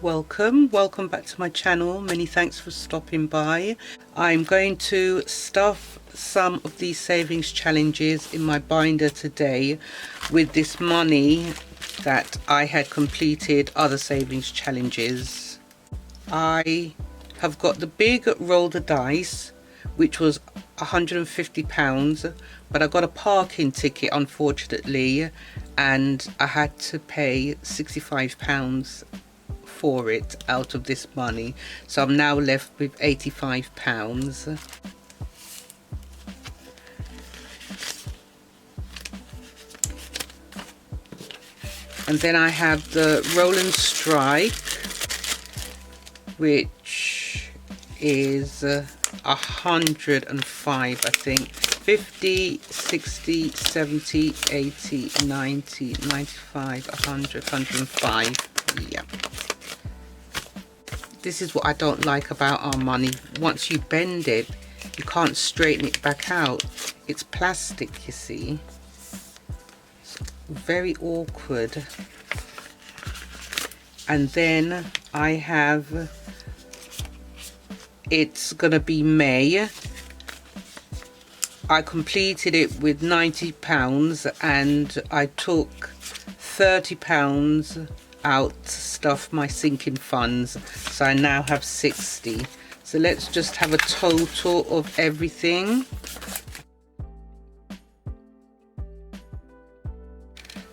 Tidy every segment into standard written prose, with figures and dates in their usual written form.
welcome back to my channel. Many thanks for stopping by. I'm going to stuff some of these savings challenges in my binder today with this money that I had completed other savings challenges. I have got the big roll the dice, which was £150, but I got a parking ticket unfortunately, and I had to pay £65 for it out of this money, so I'm now left with £85. And then I have the Roll and Strike, which is 105, I think. 50, 60, 70, 80, 90, 95, 100, 105. Yeah. This is what I don't like about our money. Once you bend it, you can't straighten it back out. It's plastic, you see. It's very awkward. And then I have, it's gonna be May. I completed it with £90 and I took £30 out to stuff my sinking funds, so I now have 60. So let's just have a total of everything.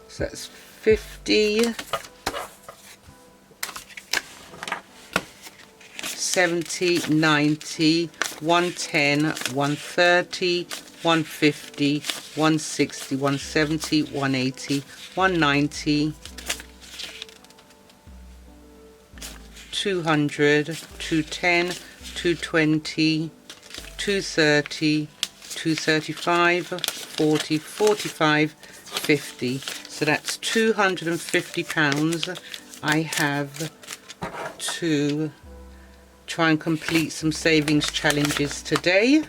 So that's 50, 70, 90, 110, 130, 150, 160, 170, 180, 190, 200, 210, 220, 230, 235, 40, 45, 50. So that's £250 I have to try and complete some savings challenges today.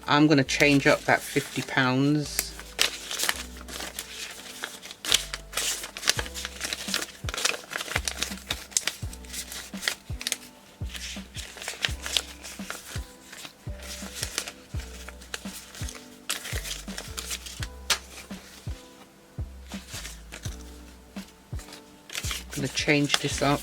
I'm going to change up that £50. I'm going to change this up.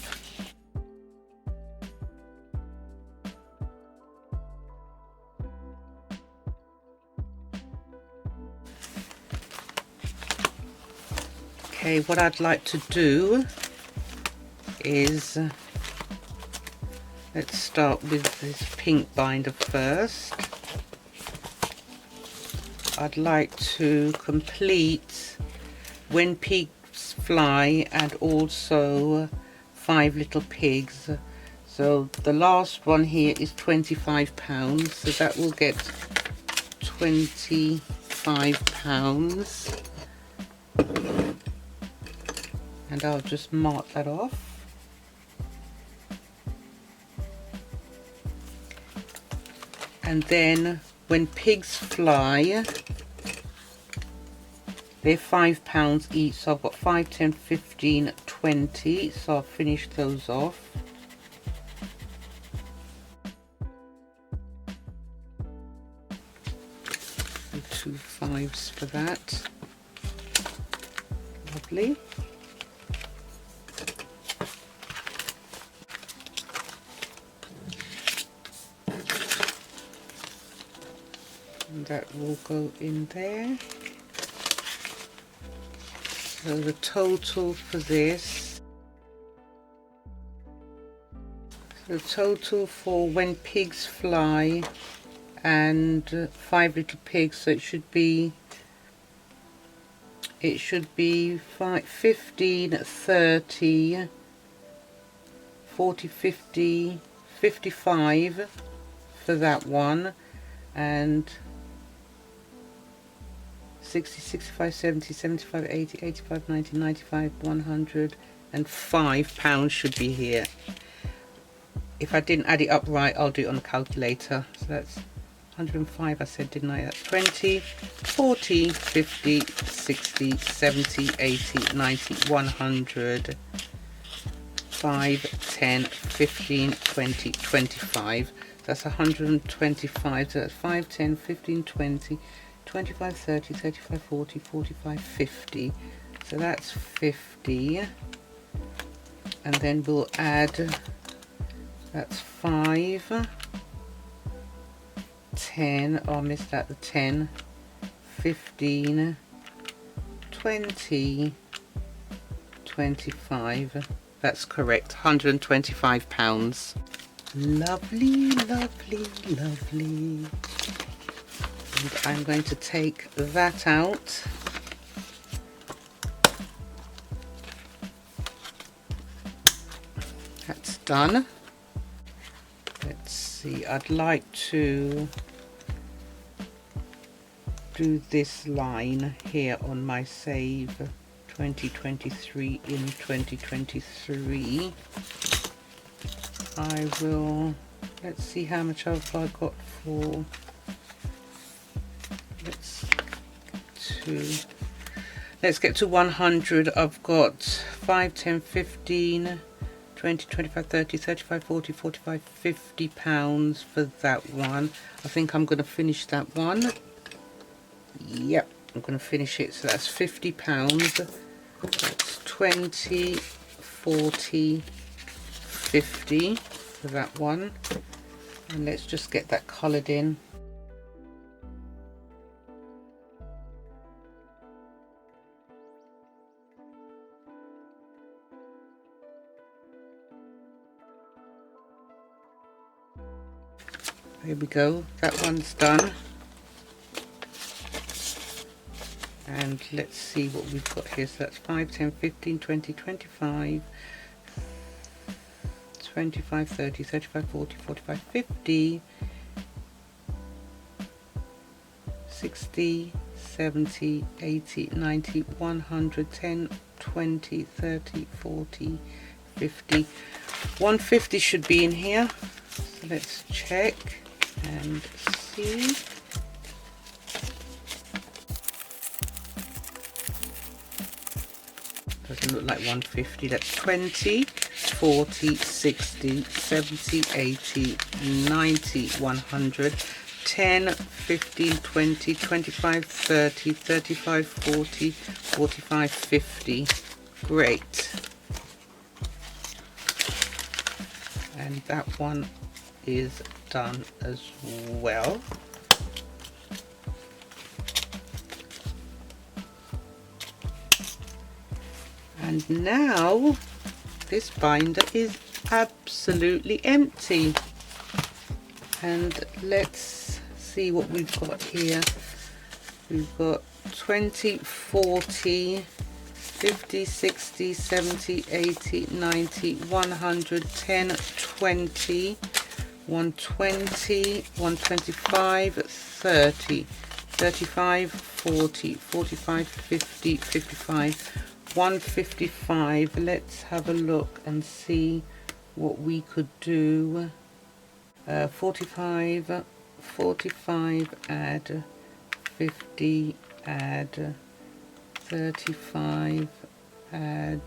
Okay, what I'd like to do is, let's start with this pink binder first. I'd like to complete When Pigs Fly and also 5 Little Pigs. So the last one here is £25, so that will get £25. And I'll just mark that off. And then When Pigs Fly, they're £5 each, so I've got 5, 10, 15, 20, so I'll finish those off. And 2 5s for that. Lovely. And that will go in there. So the total for this, the total for When Pigs Fly and 5 Little Pigs, so it should be 5, 15, 30, 40, 50, 55 for that one, and 60, 65, 70, 75, 80, 85, 90, 95, 105 pounds should be here. If I didn't add it up right, I'll do it on the calculator. So that's 105 I said, didn't I? That's 20, 40, 50, 60, 70, 80, 90, 100, 5, 10, 15, 20, 25. That's 125. So that's 5, 10, 15, 20, 25, 30, 35, 40, 45, 50. So that's 50. And then we'll add, that's 5, 10, oh I missed out the 10, 15, 20, 25. That's correct, £125. Lovely, lovely, lovely. And I'm going to take that out. That's done. Let's see, I'd like to do this line here on my save 2023 in 2023. I will, let's see how much have I got for, let's get to 100. I've got 5, 10, 15, 20, 25, 30, 35, 40, 45, 50 pounds for that one. I think I'm going to finish that one. Yep, I'm going to finish it. So that's 50 pounds. That's 20, 40, 50 for that one. And let's just get that coloured in. There we go, that one's done. And let's see what we've got here. So that's 5, 10, 15, 20, 25, 25, 30, 35, 40, 45, 50, 60, 70, 80, 90, 100, 10, 20, 30, 40, 50. 150 should be in here. So let's check and see. Doesn't look like 150. That's 20, 40, 60, 70, 80, 90, 100, 10, 15, 20, 25, 30, 35, 40, 45, 50. Great. And that one is done as well. And now this binder is absolutely empty. And let's see what we've got here. We've got 20, 40, 50, 60, 70, 80, 90, 100, 10, 20, 120, 125, 30, 35, 40, 45, 50, 55, 155. Let's have a look and see what we could do. 45, 45, add 50, add 35, add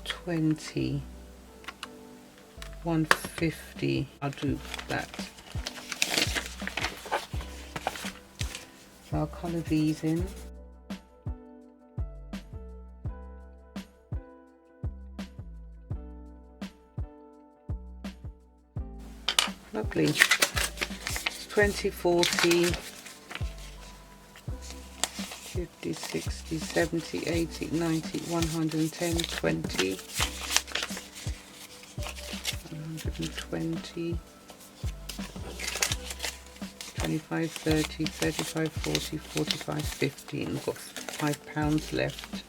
20, 150. I'll do that. So I'll colour these in. Lovely. 20, 40, 50, 60, 70, 80, 90, 110, 20, 120, 25, 30, 35, 40, 45, 50. We've got £5 left.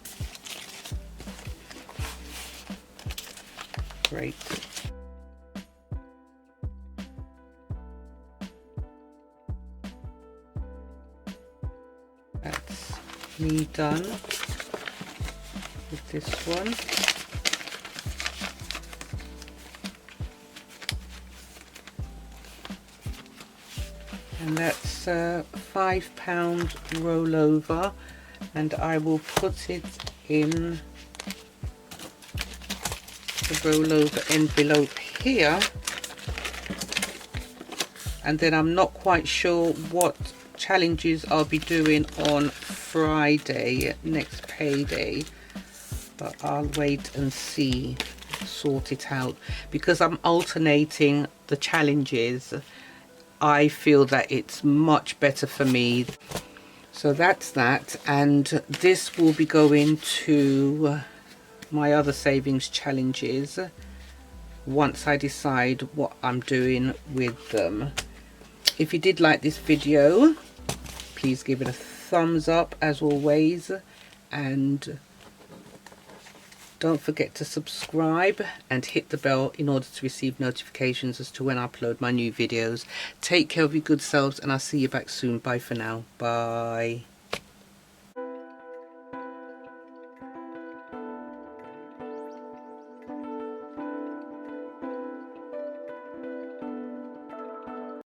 Great. That's me done with this one. and that's a £5 rollover, and I will put it in the rollover envelope here. And then I'm not quite sure what challenges I'll be doing on Friday, next payday, but I'll wait and see, sort it out, because I'm alternating the challenges. I feel that it's much better for me. So that's that, and this will be going to my other savings challenges once I decide what I'm doing with them. If you did like this video, please give it a thumbs up as always, and don't forget to subscribe and hit the bell in order to receive notifications as to when I upload my new videos. Take care of your good selves, and I'll see you back soon. Bye for now. Bye.